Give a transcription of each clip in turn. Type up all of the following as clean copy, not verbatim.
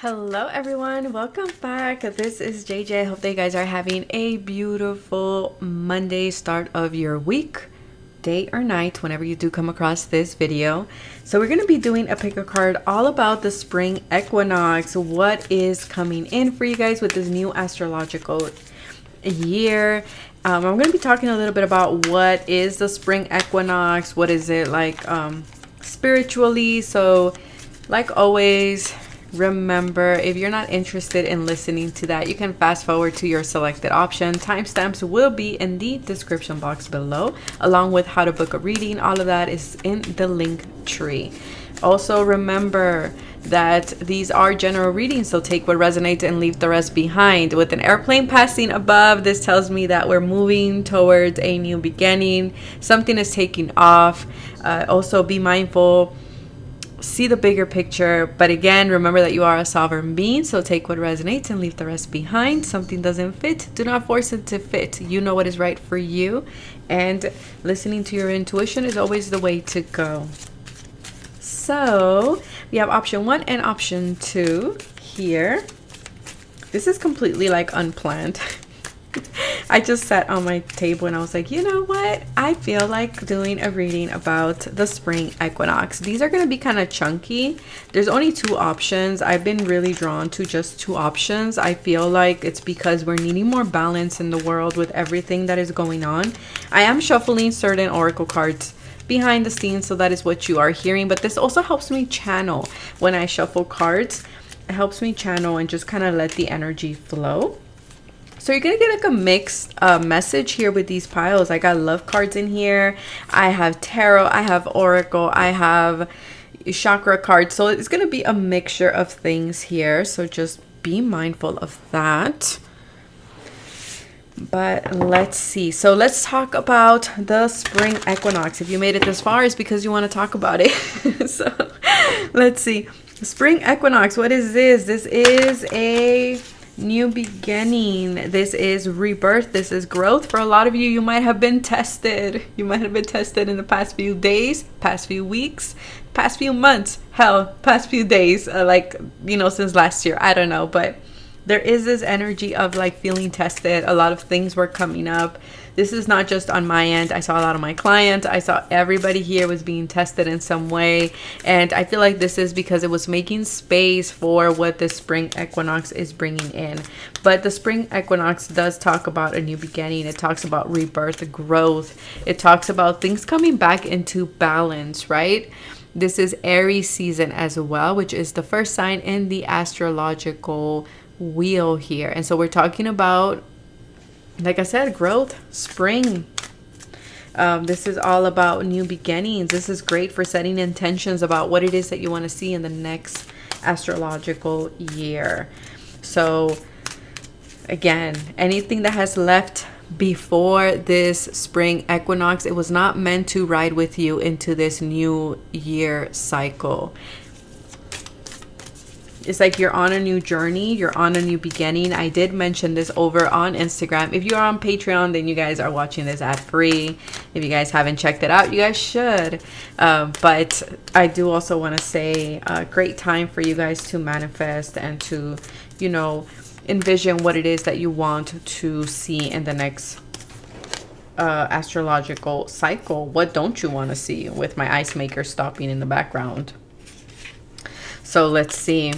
Hello everyone, welcome back. This is JJ. I hope that you guys are having a beautiful Monday start of your week, day or night, whenever you do come across this video. So we're going to be doing a pick a card all about the spring equinox, what is coming in for you guys with this new astrological year. I'm going to be talking a little bit about what is the spring equinox, what is it like spiritually. So like always, remember, if you're not interested in listening to that, you can fast forward to your selected option. Timestamps will be in the description box below, along with how to book a reading. All of that is in the link tree. Also remember that these are general readings, so take what resonates and leave the rest behind. With an airplane passing above, this tells me that we're moving towards a new beginning. Something is taking off. Also be mindful, see the bigger picture, but again, remember that you are a sovereign being, so take what resonates and leave the rest behind. Something doesn't fit, do not force it to fit. You know what is right for you, and listening to your intuition is always the way to go. So we have option 1 and option 2 here. This is completely like unplanned. I just sat on my table and I was like, you know what? I feel like doing a reading about the spring equinox. These are going to be kind of chunky. There's only 2 options. I've been really drawn to just 2 options. I feel like it's because we're needing more balance in the world with everything that is going on. I am shuffling certain oracle cards behind the scenes, so that is what you are hearing. But this also helps me channel when I shuffle cards. It helps me channel and just kind of let the energy flow. So you're going to get like a mixed message here with these piles. I got love cards in here. I have tarot. I have oracle. I have chakra cards. So it's going to be a mixture of things here. So just be mindful of that. But let's see. So let's talk about the spring equinox. If you made it this far, it's because you want to talk about it. So let's see. Spring equinox. What is this? This is a new beginning. This is rebirth. This is growth. For a lot of you, you might have been tested. You might have been tested in the past few days, past few weeks, past few months, hell, past few days, like, you know, since last year. I don't know, but there is this energy of like feeling tested. A lot of things were coming up. This is not just on my end. I saw a lot of my clients. I saw everybody here was being tested in some way. And I feel like this is because it was making space for what the spring equinox is bringing in. But the spring equinox does talk about a new beginning. It talks about rebirth, growth. It talks about things coming back into balance, right? This is Aries season as well, which is the first sign in the astrological wheel here. And so we're talking about, like I said, growth, spring. This is all about new beginnings. This is great for setting intentions about what it is that you want to see in the next astrological year. So again, anything that has left before this spring equinox, it was not meant to ride with you into this new year cycle. It's like you're on a new journey. You're on a new beginning. I did mention this over on Instagram. If you are on Patreon, then you guys are watching this ad free. If you guys haven't checked it out, you guys should. But I do also want to say a great time for you guys to manifest and to, you know, envision what it is that you want to see in the next astrological cycle. What don't you want to see, with my ice maker stopping in the background? So let's see.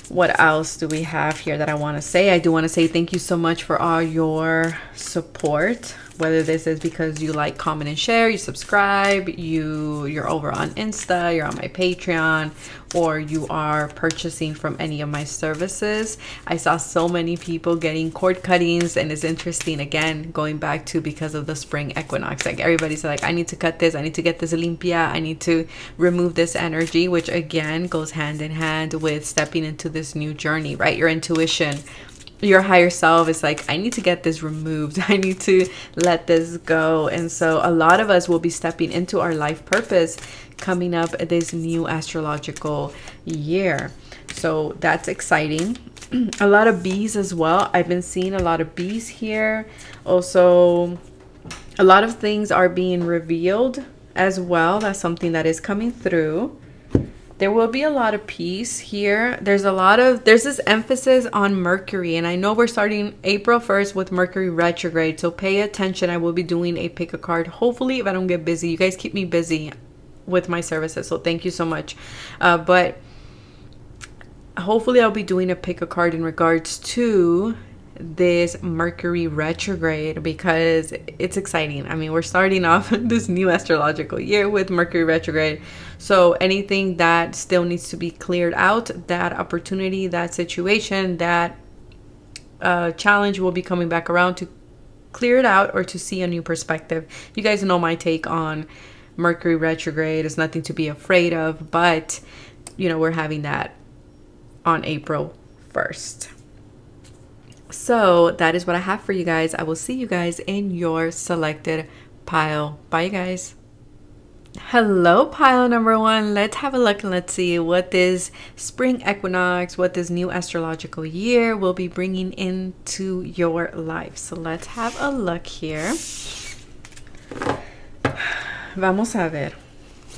What else do we have here that I want to say? I do want to say thank you so much for all your support. Whether this is because you like, comment, and share, you subscribe, you're over on Insta, you're on my Patreon, or you are purchasing from any of my services. I saw so many people getting cord cuttings, and it's interesting, again, going back to because of the spring equinox. Like everybody's like, I need to cut this, I need to get this limpia, I need to remove this energy, which again goes hand in hand with stepping into this new journey, right? Your intuition, your higher self is like, I need to get this removed. I need to let this go. And so a lot of us will be stepping into our life purpose coming up this new astrological year. So that's exciting. A lot of bees as well. I've been seeing a lot of bees here. Also, a lot of things are being revealed as well. That's something that is coming through. There will be a lot of peace here. There's this emphasis on Mercury, and I know we're starting April 1st with Mercury retrograde, so pay attention. I will be doing a pick a card, hopefully, if I don't get busy. You guys keep me busy with my services, so thank you so much. But hopefully I'll be doing a pick a card in regards to this Mercury retrograde, because it's exciting. I mean, we're starting off this new astrological year with Mercury retrograde, so anything that still needs to be cleared out, that opportunity, that situation, that challenge will be coming back around to clear it out or to see a new perspective. You guys know my take on Mercury retrograde. It's nothing to be afraid of, but you know, we're having that on April 1st. So that is what I have for you guys. I will see you guys in your selected pile. Bye, you guys. Hello, pile number 1. Let's have a look and let's see what this spring equinox, what this new astrological year will be bringing into your life. So let's have a look here. Vamos a ver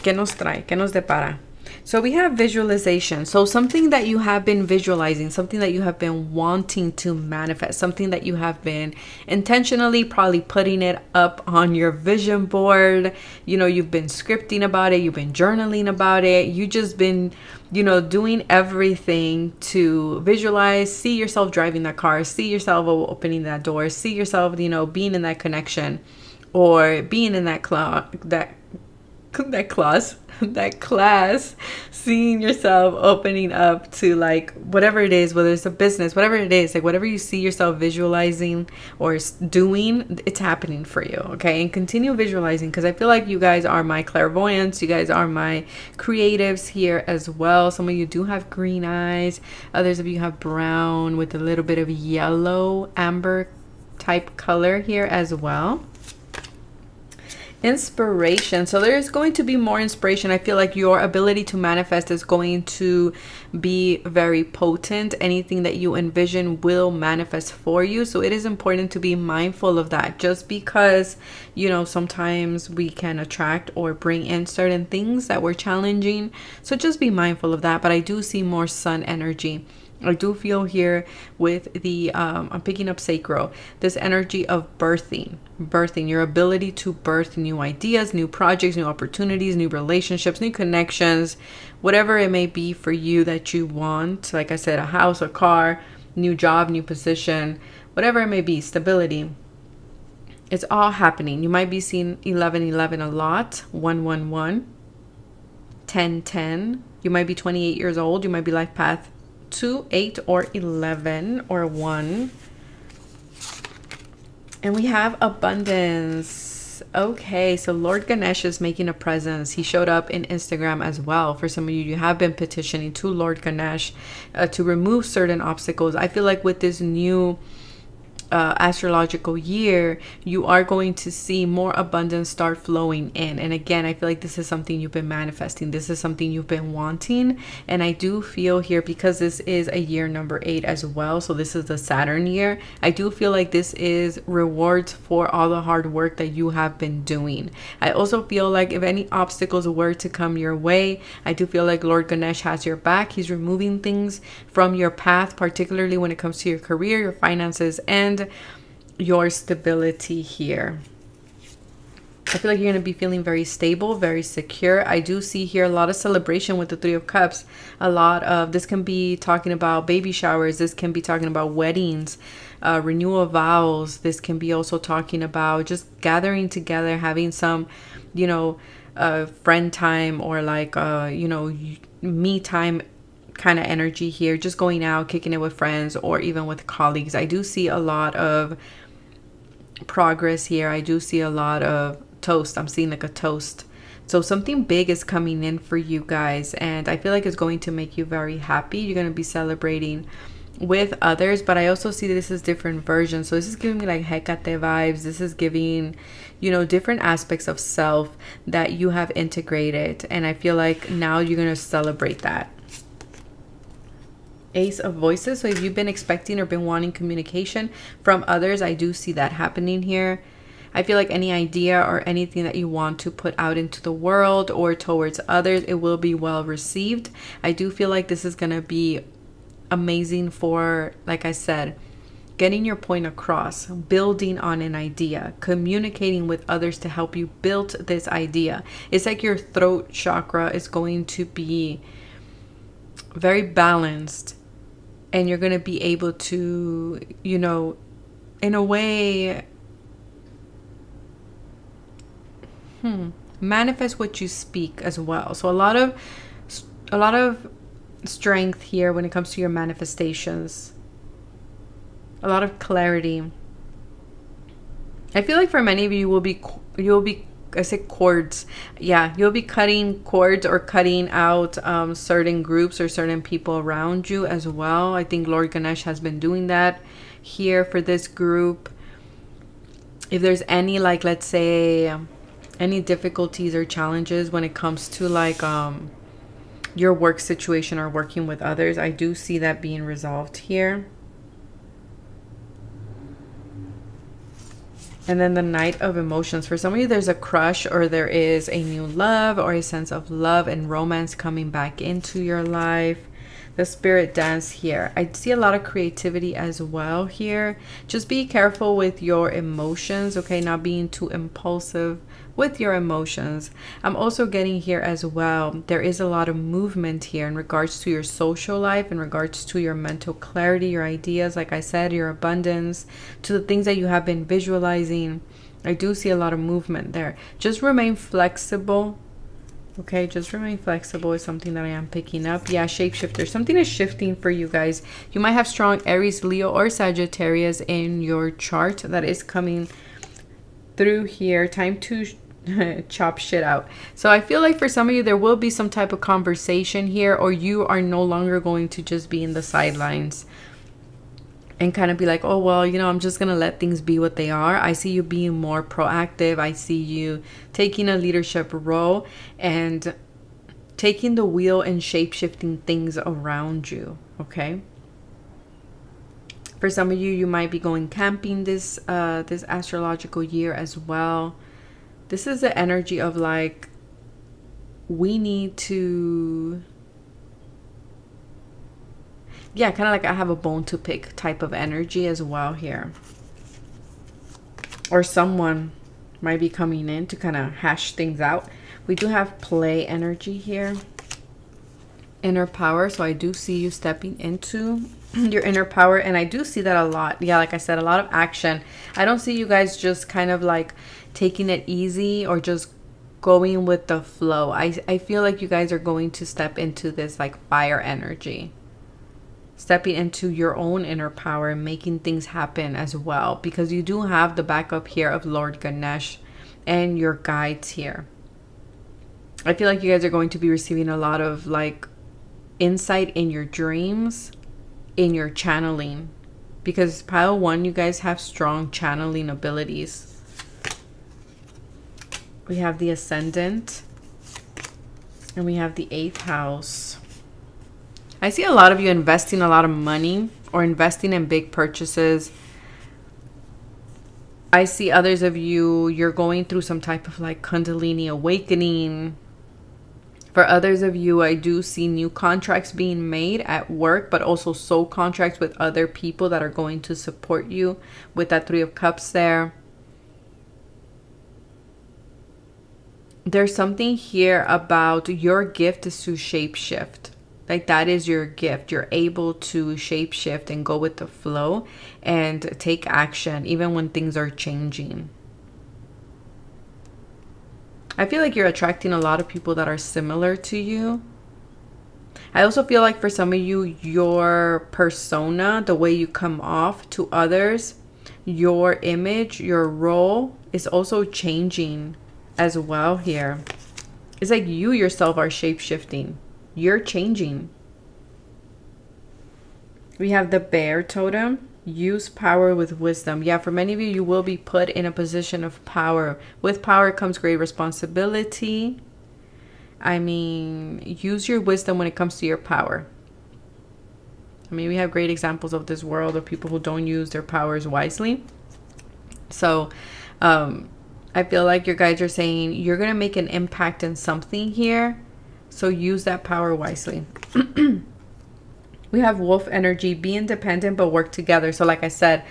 qué nos trae, qué nos depara. So we have visualization. So something that you have been visualizing, something that you have been wanting to manifest, something that you have been intentionally probably putting it up on your vision board. You know, you've been scripting about it, you've been journaling about it, you just been, you know, doing everything to visualize, see yourself driving that car, see yourself opening that door, see yourself, you know, being in that connection or being in that class, seeing yourself opening up to like whatever it is, whether it's a business, whatever it is, like whatever you see yourself visualizing or doing, it's happening for you. Okay, and continue visualizing, because I feel like you guys are my clairvoyants, you guys are my creatives here as well. Some of you do have green eyes, others of you have brown with a little bit of yellow amber type color here as well. Inspiration. So there's going to be more inspiration. I feel like your ability to manifest is going to be very potent. Anything that you envision will manifest for you. So it is important to be mindful of that. Just because, you know, sometimes we can attract or bring in certain things that were challenging. So just be mindful of that. But I do see more sun energy. I do feel here with the, I'm picking up sacral, this energy of birthing, your ability to birth new ideas, new projects, new opportunities, new relationships, new connections, whatever it may be for you that you want. Like I said, a house, a car, new job, new position, whatever it may be, stability. It's all happening. You might be seeing 1111 a lot, 111, 1010. You might be 28 years old. You might be life path 2, 8, or 11, or 1. And we have abundance. Okay, so Lord Ganesh is making a presence. He showed up in Instagram as well. For some of you, you have been petitioning to Lord Ganesh to remove certain obstacles. I feel like with this new astrological year, you are going to see more abundance start flowing in. And again, I feel like this is something you've been manifesting. This is something you've been wanting. And I do feel here, because this is a year number 8 as well, so this is the Saturn year, I do feel like this is rewards for all the hard work that you have been doing. I also feel like if any obstacles were to come your way, I do feel like Lord Ganesh has your back. He's removing things from your path, particularly when it comes to your career, your finances, and your stability here. I feel like you're going to be feeling very stable, very secure. I do see here a lot of celebration with the 3 of Cups. A lot of this can be talking about baby showers. This can be talking about weddings, renewal of vows. This can be also talking about just gathering together, having some, you know, friend time, or like, you know, me time kind of energy here. Just going out, kicking it with friends, or even with colleagues. I do see a lot of progress here. I do see a lot of toast. I'm seeing like a toast. So something big is coming in for you guys, and I feel like it's going to make you very happy. You're going to be celebrating with others, but I also see this as different versions. So this is giving me like Hecate vibes. This is giving, you know, different aspects of self that you have integrated, and I feel like now you're going to celebrate that. Ace of Voices. So if you've been expecting or been wanting communication from others, I do see that happening here. I feel like any idea or anything that you want to put out into the world or towards others, it will be well received. I do feel like this is going to be amazing for, like I said, getting your point across, building on an idea, communicating with others to help you build this idea. It's like your throat chakra is going to be very balanced, and you're going to be able to, you know, in a way, manifest what you speak as well. So a lot of strength here when it comes to your manifestations. A lot of clarity. I feel like for many of you, you'll be I say cords. Yeah, you'll be cutting cords or cutting out certain groups or certain people around you as well. I think Lord Ganesh has been doing that here for this group. If there's any, like, let's say, any difficulties or challenges when it comes to like your work situation or working with others, I do see that being resolved here. And then the Knight of Emotions. For some of you, there's a crush, or there is a new love or a sense of love and romance coming back into your life. The Spirit Dance here. I see a lot of creativity as well here. Just be careful with your emotions, okay? Not being too impulsive with your emotions. I'm also getting here as well, there is a lot of movement here in regards to your social life, in regards to your mental clarity, your ideas, like I said, your abundance, to the things that you have been visualizing. I do see a lot of movement there. Just remain flexible. Okay, just remain flexible is something that I am picking up. Yeah, shapeshifter. Something is shifting for you guys. You might have strong Aries, Leo, or Sagittarius in your chart that is coming through here. Time to chop shit out. So I feel like for some of you, there will be some type of conversation here, or you are no longer going to just be in the sidelines and kind of be like, oh, well, you know, I'm just going to let things be what they are. I see you being more proactive. I see you taking a leadership role and taking the wheel and shape-shifting things around you, okay? For some of you, you might be going camping this astrological year as well. This is the energy of like, we need to... yeah, kind of like I have a bone to pick type of energy as well here. Or someone might be coming in to kind of hash things out. We do have play energy here. Inner power. So I do see you stepping into your inner power. And I do see that a lot. Yeah, like I said, a lot of action. I don't see you guys just kind of like taking it easy or just going with the flow. I feel like you guys are going to step into this like fire energy. Stepping into your own inner power and making things happen as well, because you do have the backup here of Lord Ganesh and your guides here. I feel like you guys are going to be receiving a lot of like insight in your dreams, in your channeling, because pile 1, you guys have strong channeling abilities. We have the Ascendant and we have the 8th house. I see a lot of you investing a lot of money or investing in big purchases. I see others of you, you're going through some type of like Kundalini awakening. For others of you, I do see new contracts being made at work, but also soul contracts with other people that are going to support you with that 3 of Cups there. There's something here about your gift is to shapeshift. Like that is your gift. You're able to shapeshift and go with the flow and take action even when things are changing. I feel like you're attracting a lot of people that are similar to you. I also feel like for some of you, your persona, the way you come off to others, your image, your role is also changing as well here. It's like you yourself are shape-shifting. You're changing. We have the Bear totem. Use power with wisdom. Yeah, for many of you, you will be put in a position of power. With power comes great responsibility. I mean, use your wisdom when it comes to your power. I mean, we have great examples of this world of people who don't use their powers wisely. So I feel like your guides are saying you're going to make an impact in something here. So use that power wisely. We have wolf energy. Be independent, but work together. So like I said,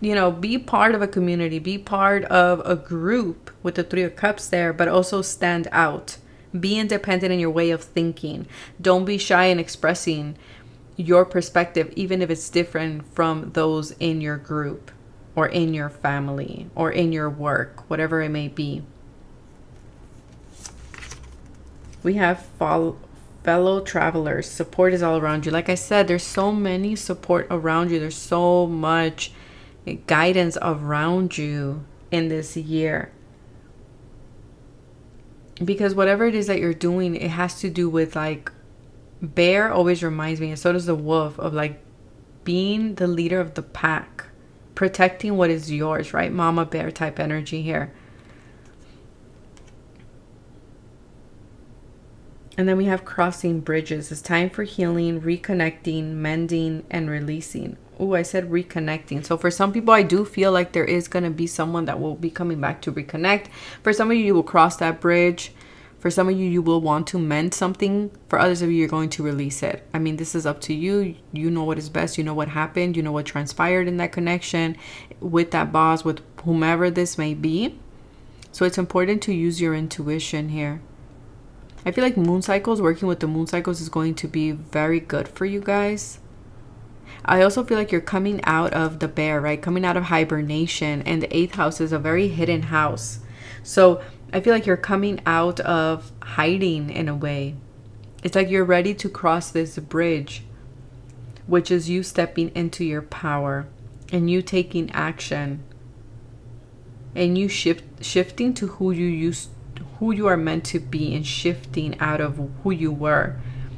you know, be part of a community. Be part of a group with the Three of Cups there, but also stand out. Be independent in your way of thinking. Don't be shy in expressing your perspective, even if it's different from those in your group or in your family or in your work, whatever it may be. We have fellow travelers. Support is all around you. Like I said, there's so many support around you. There's so much guidance around you in this year. Because whatever it is that you're doing, it has to do with, like, bear always reminds me, and so does the wolf, of like being the leader of the pack, protecting what is yours, right? Mama bear type energy here. And then we have crossing bridges. It's time for healing, reconnecting, mending, and releasing. Oh, I said reconnecting. So for some people, I do feel like there is going to be someone that will be coming back to reconnect. For some of you, you will cross that bridge. For some of you, you will want to mend something. For others of you, you're going to release it. I mean, this is up to you. You know what is best. You know what happened. You know what transpired in that connection with that boss, with whomever this may be. So it's important to use your intuition here. I feel like moon cycles, working with the moon cycles is going to be very good for you guys. I also feel like you're coming out of the bear, right? Coming out of hibernation. And the 8th house is a very hidden house. So I feel like you're coming out of hiding in a way. It's like you're ready to cross this bridge, which is you stepping into your power and you taking action and you shifting to who you are meant to be, and shifting out of who you were.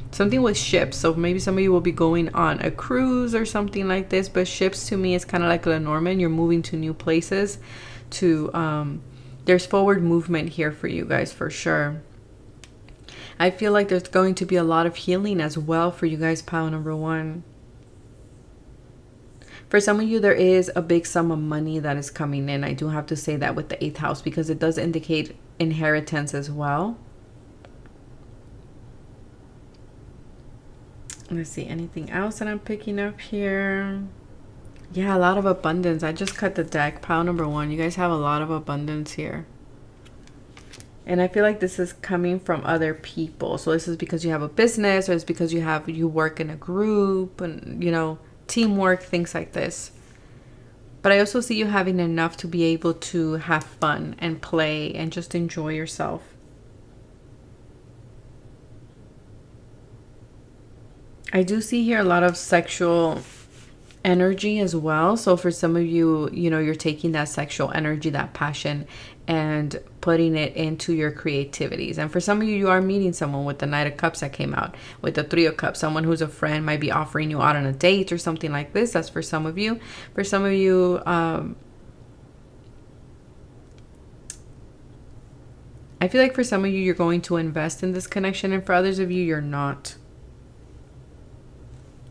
Something with ships. So maybe some of you will be going on a cruise or something like this, but ships to me is kind of like Lenormand. You're moving to new places. There's forward movement here for you guys for sure. I feel like there's going to be a lot of healing as well for you guys, pile number 1. For some of you, there is a big sum of money that is coming in. I do have to say that with the 8th house, because it does indicate inheritance as well. Let's see, anything else that I'm picking up here? Yeah, a lot of abundance. I just cut the deck, pile number 1. You guys have a lot of abundance here. And I feel like this is coming from other people. So this is because you have a business, or it's because you work in a group, and, you know, teamwork, things like this. But I also see you having enough to be able to have fun and play and just enjoy yourself. I do see here a lot of sexual energy as well. So for some of you, you know, you're taking that sexual energy, that passion, and putting it into your creativities. And for some of you, you are meeting someone with the Knight of Cups that came out, with the Three of Cups. Someone who's a friend might be offering you out on a date or something like this. That's for some of you. For some of you, I feel like for some of you, you're going to invest in this connection, and for others of you, you're not.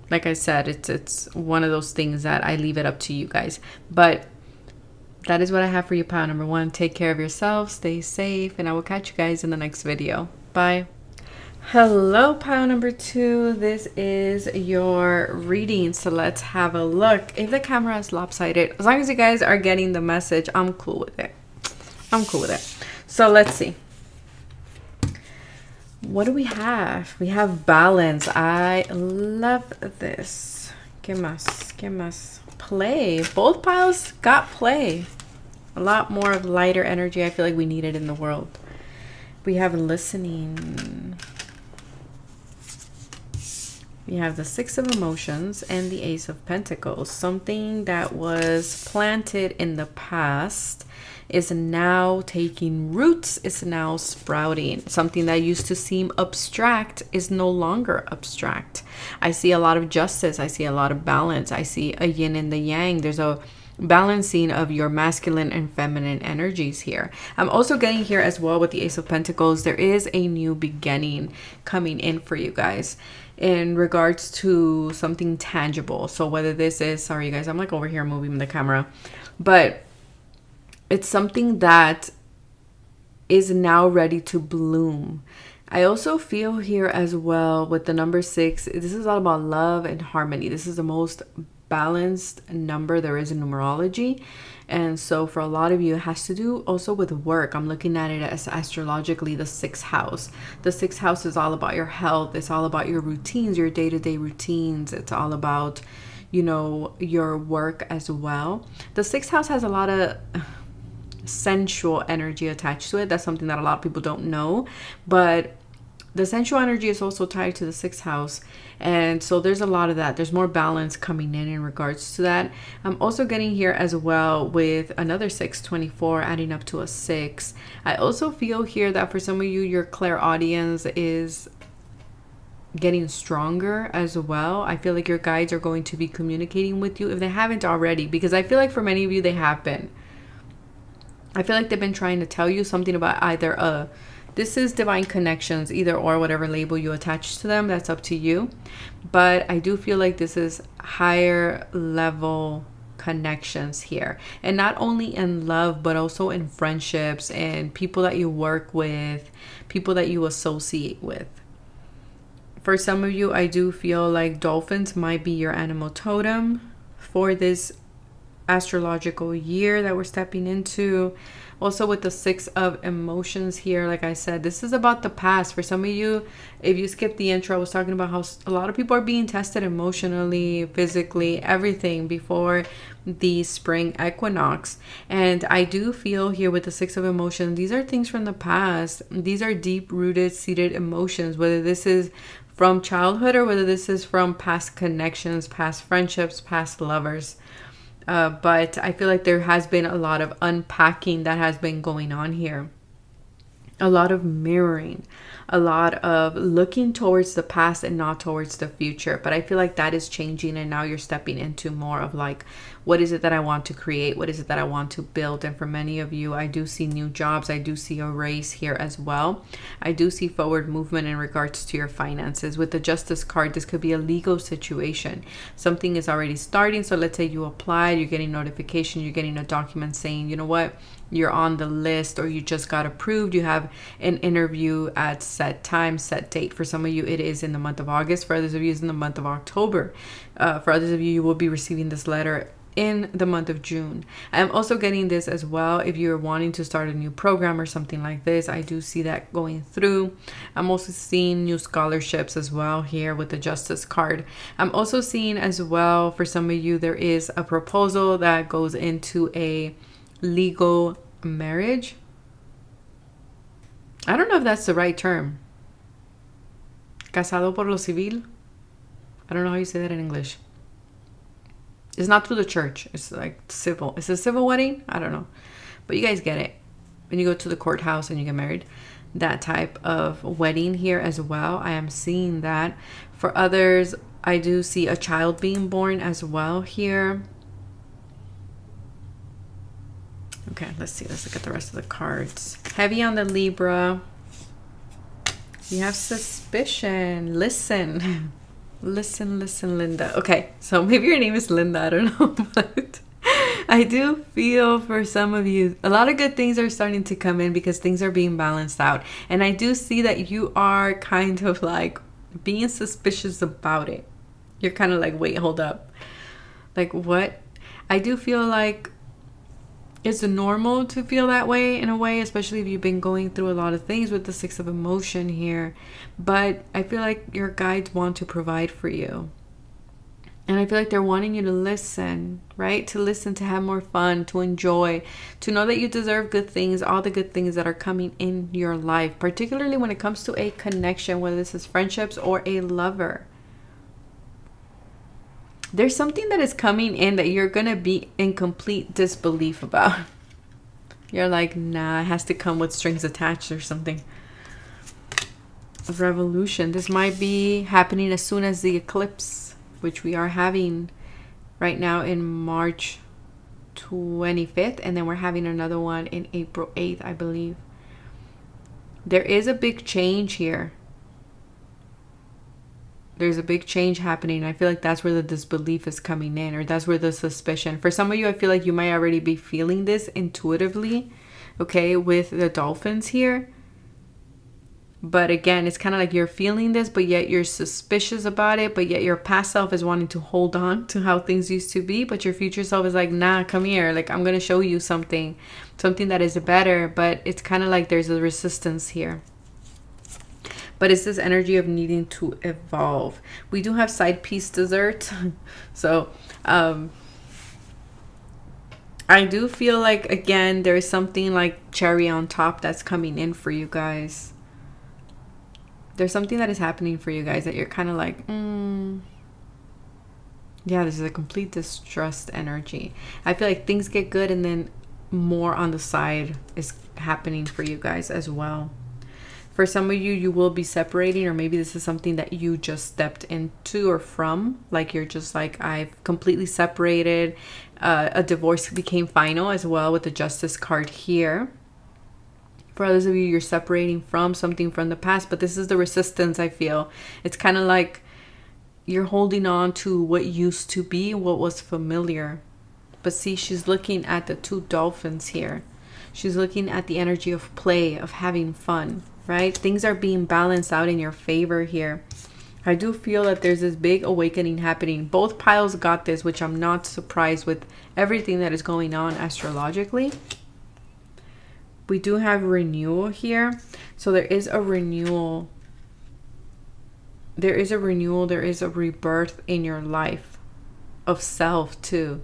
Like I said, it's one of those things that I leave it up to you guys. But that is what I have for you, pile number 1. Take care of yourself, stay safe, and I will catch you guys in the next video. Bye. Hello, pile number 2. This is your reading, so let's have a look. If the camera is lopsided, as long as you guys are getting the message, I'm cool with it. I'm cool with it. So let's see. What do we have? We have balance. I love this. ¿Qué más? ¿Qué más? Play. Both piles got play. A lot more of lighter energy. I feel like we need it in the world. We have listening. We have the 6 of Emotions and the Ace of Pentacles. Something that was planted in the past is now taking roots, is now sprouting. Something that used to seem abstract is no longer abstract. I see a lot of justice. I see a lot of balance. I see a yin and the yang. There's a balancing of your masculine and feminine energies here. I'm also getting here as well with the Ace of Pentacles. There is a new beginning coming in for you guys in regards to something tangible. So whether this is, sorry you guys, I'm like over here moving the camera, but it's something that is now ready to bloom. I also feel here as well with the number 6, this is all about love and harmony. This is the most balanced number there is in numerology. And so for a lot of you, it has to do also with work. I'm looking at it as astrologically the 6th house. The 6th house is all about your health. It's all about your routines, your day-to-day routines. It's all about, you know, your work as well. The 6th house has a lot of sensual energy attached to it. That's something that a lot of people don't know, but the sensual energy is also tied to the 6th house, and so there's a lot of that. There's more balance coming in regards to that. I'm also getting here as well with another 624 adding up to a 6. I also feel here that for some of you, your clairaudience is getting stronger as well. I feel like your guides are going to be communicating with you if they haven't already, because I feel like for many of you they have been. I feel like they've been trying to tell you something about either this is divine connections, either or, whatever label you attach to them, that's up to you. But I do feel like this is higher level connections here, and not only in love but also in friendships and people that you work with, people that you associate with. For some of you, I do feel like dolphins might be your animal totem for this astrological year that we're stepping into. Also with the 6 of emotions here, like I said, this is about the past. For some of you, if you skip the intro, I was talking about how a lot of people are being tested emotionally, physically, everything before the spring equinox. And I do feel here with the 6 of emotions, these are things from the past. These are deep rooted, seated emotions, whether this is from childhood or whether this is from past connections, past friendships, past lovers. But I feel like there has been a lot of unpacking that has been going on here. A lot of mirroring, a lot of looking towards the past and not towards the future. But I feel like that is changing, and now you're stepping into more of like, what is it that I want to create? What is it that I want to build? And for many of you, I do see new jobs. I do see a raise here as well. I do see forward movement in regards to your finances. With the Justice card, this could be a legal situation. Something is already starting. So let's say you applied, you're getting notification, you're getting a document saying, you know what, you're on the list, or you just got approved. You have an interview at set time, set date. For some of you, it is in the month of August. For others of you, it's in the month of October. For others of you, you will be receiving this letter in the month of June. I'm also getting this as well if you're wanting to start a new program or something like this. I do see that going through. I'm also seeing new scholarships as well here with the Justice card. I'm also seeing as well, for some of you, there is a proposal that goes into a legal marriage. I don't know if that's the right term. Casado por lo civil. I don't know how you say that in English. It's not through the church. It's like civil. It's a civil wedding. I don't know. But you guys get it. When you go to the courthouse and you get married. That type of wedding here as well. I am seeing that. For others, I do see a child being born as well here. Okay, let's see. Let's look at the rest of the cards. Heavy on the Libra. You have suspicion. Listen. Listen, Linda. Okay, so maybe your name is Linda. I don't know. But I do feel for some of you, a lot of good things are starting to come in because things are being balanced out. And I do see that you are kind of like being suspicious about it. You're kind of like, wait, hold up. Like, what? I do feel like it's normal to feel that way in a way, especially if you've been going through a lot of things with the 6 of emotion here. But I feel like your guides want to provide for you. And I feel like they're wanting you to listen, right? To listen, to have more fun, to enjoy, to know that you deserve good things, all the good things that are coming in your life, particularly when it comes to a connection, whether this is friendships or a lover. There's something that is coming in that you're going to be in complete disbelief about. You're like, nah, it has to come with strings attached or something. Revolution. This might be happening as soon as the eclipse, which we are having right now in March 25th. And then we're having another one in April 8th, I believe. There is a big change here. There's a big change happening. I feel like that's where the disbelief is coming in, or that's where the suspicion. For some of you, I feel like you might already be feeling this intuitively, okay, with the dolphins here. But again, it's kind of like you're feeling this, but yet you're suspicious about it. But yet your past self is wanting to hold on to how things used to be. But your future self is like, nah, come here. Like, I'm going to show you something that is better. But it's kind of like there's a resistance here. But it's this energy of needing to evolve. We do have side piece dessert. So, I do feel like, again, there's something like cherry on top that's coming in for you guys. There's something that is happening for you guys that you're kind of like, yeah, this is a complete distrust energy. I feel like things get good and then more on the side is happening for you guys as well. For some of you, you will be separating, or maybe this is something that you just stepped into or from. Like you're just like, I've completely separated. A divorce became final as well with the Justice card here. For others of you, you're separating from something from the past, but this is the resistance, I feel. It's kind of like you're holding on to what used to be, what was familiar. But see, she's looking at the two dolphins here. She's looking at the energy of play, of having fun, right? Things are being balanced out in your favor here. I do feel that there's this big awakening happening. Both piles got this, which I'm not surprised with everything that is going on astrologically. We do have renewal here. So there is a renewal. There is a renewal. There is a rebirth in your life of self too,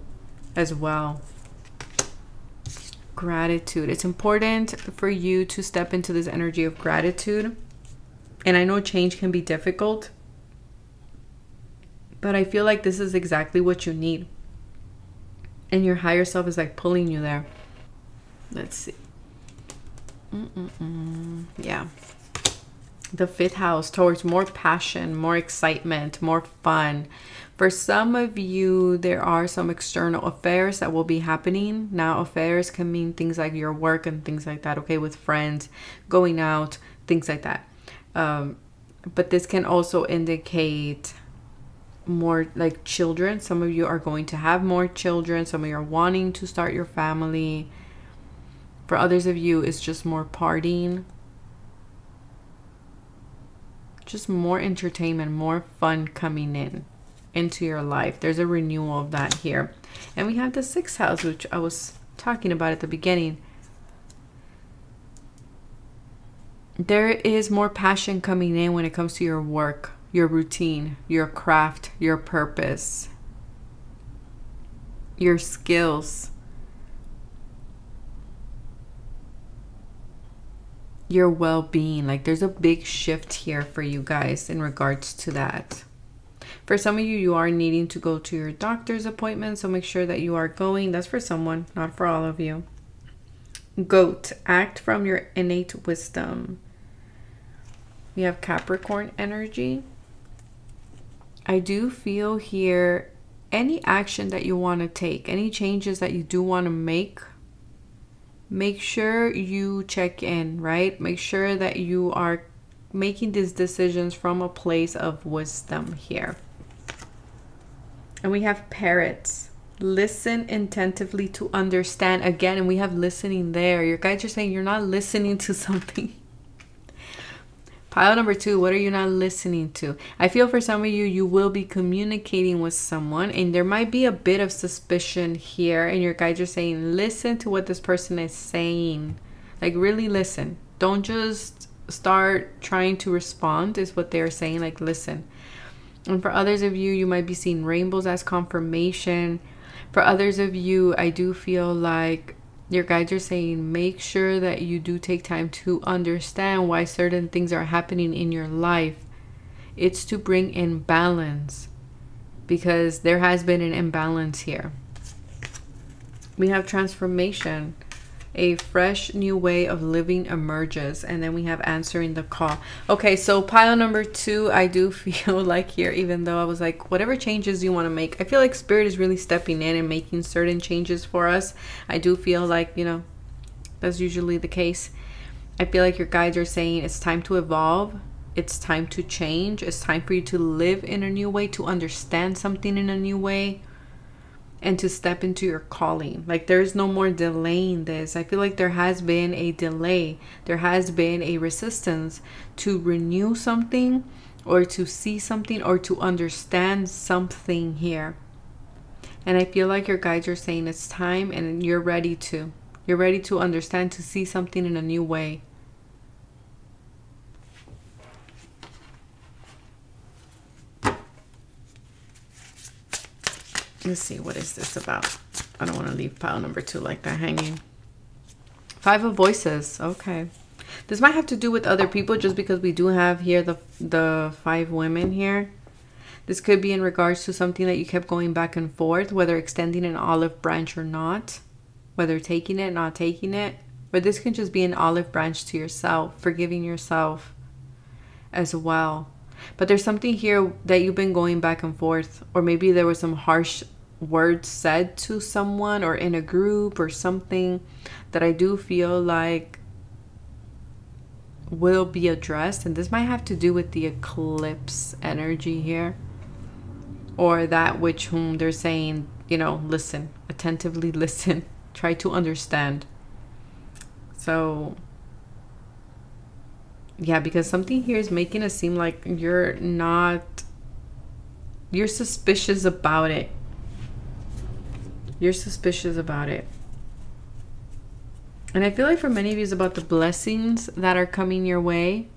as well. Gratitude. It's important for you to step into this energy of gratitude. And I know change can be difficult, but I feel like this is exactly what you need. And your higher self is like pulling you there. Let's see. Yeah. The 5th house, towards more passion, more excitement, more fun. For some of you, there are some external affairs that will be happening. Now, affairs can mean things like your work and things like that, okay, with friends, going out, things like that. But this can also indicate more like children. Some of you are going to have more children. Some of you are wanting to start your family. For others of you, it's just more partying. Just more entertainment, more fun coming into your life. There's a renewal of that here. And we have the 6th house, which I was talking about at the beginning. There is more passion coming in when it comes to your work, your routine, your craft, your purpose, your skills, your well-being. Like there's a big shift here for you guys in regards to that. For some of you, you are needing to go to your doctor's appointment, so make sure that you are going. That's for someone, not for all of you. Goat, act from your innate wisdom. We have Capricorn energy. I do feel here, any action that you want to take, any changes that you do want to make sure you check in, right? Make sure that you are making these decisions from a place of wisdom here. And we have parrots. Listen attentively to understand. Again, and we have listening there. Your guides are saying you're not listening to something. Pile number 2, what are you not listening to? I feel for some of you, you will be communicating with someone and there might be a bit of suspicion here. And your guides are saying, listen to what this person is saying. Like really listen. Don't just start trying to respond is what they're saying. Like listen. And for others of you, you might be seeing rainbows as confirmation. For others of you, I do feel like your guides are saying, make sure that you do take time to understand why certain things are happening in your life. It's to bring in balance because there has been an imbalance here. We have transformation. A fresh new way of living emerges. And then we have answering the call. Okay, so pile number 2, I do feel like here, even though I was like, whatever changes you want to make, I feel like Spirit is really stepping in and making certain changes for us. I do feel like, you know, that's usually the case. I feel like your guides are saying it's time to evolve. it's time to change. It's time for you to live in a new way, to understand something in a new way, and to step into your calling. Like, there's no more delaying this. I feel like there has been a delay. There has been a resistance to renew something, or to see something, or to understand something here. And I feel like your guides are saying it's time, and you're ready to. You're ready to understand, to see something in a new way. Let's see, what is this about? I don't want to leave pile number 2 like that hanging. 5 of Voices. Okay. This might have to do with other people, just because we do have here the 5 women here. This could be in regards to something that you kept going back and forth, whether extending an olive branch or not, whether taking it, not taking it. Or this can just be an olive branch to yourself, forgiving yourself as well. But there's something here that you've been going back and forth, or maybe there was some harsh words said to someone or in a group or something that I do feel like will be addressed. And this might have to do with the eclipse energy here, or that which whom they're saying, you know, listen, attentively listen, try to understand. So yeah, because something here is making it seem like you're suspicious about it. You're suspicious about it. And I feel like for many of you, it's about the blessings that are coming your way,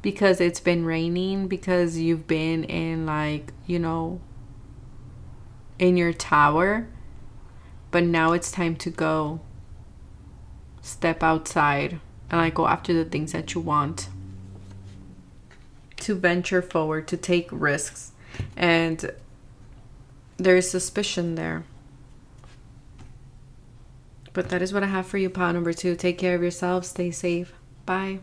because it's been raining, because you've been in, like, you know, in your tower. But now it's time to go step outside and, like, go after the things that you want, to venture forward, to take risks. And there's suspicion there. But that is what I have for you, pile number 2. Take care of yourself. Stay safe. Bye.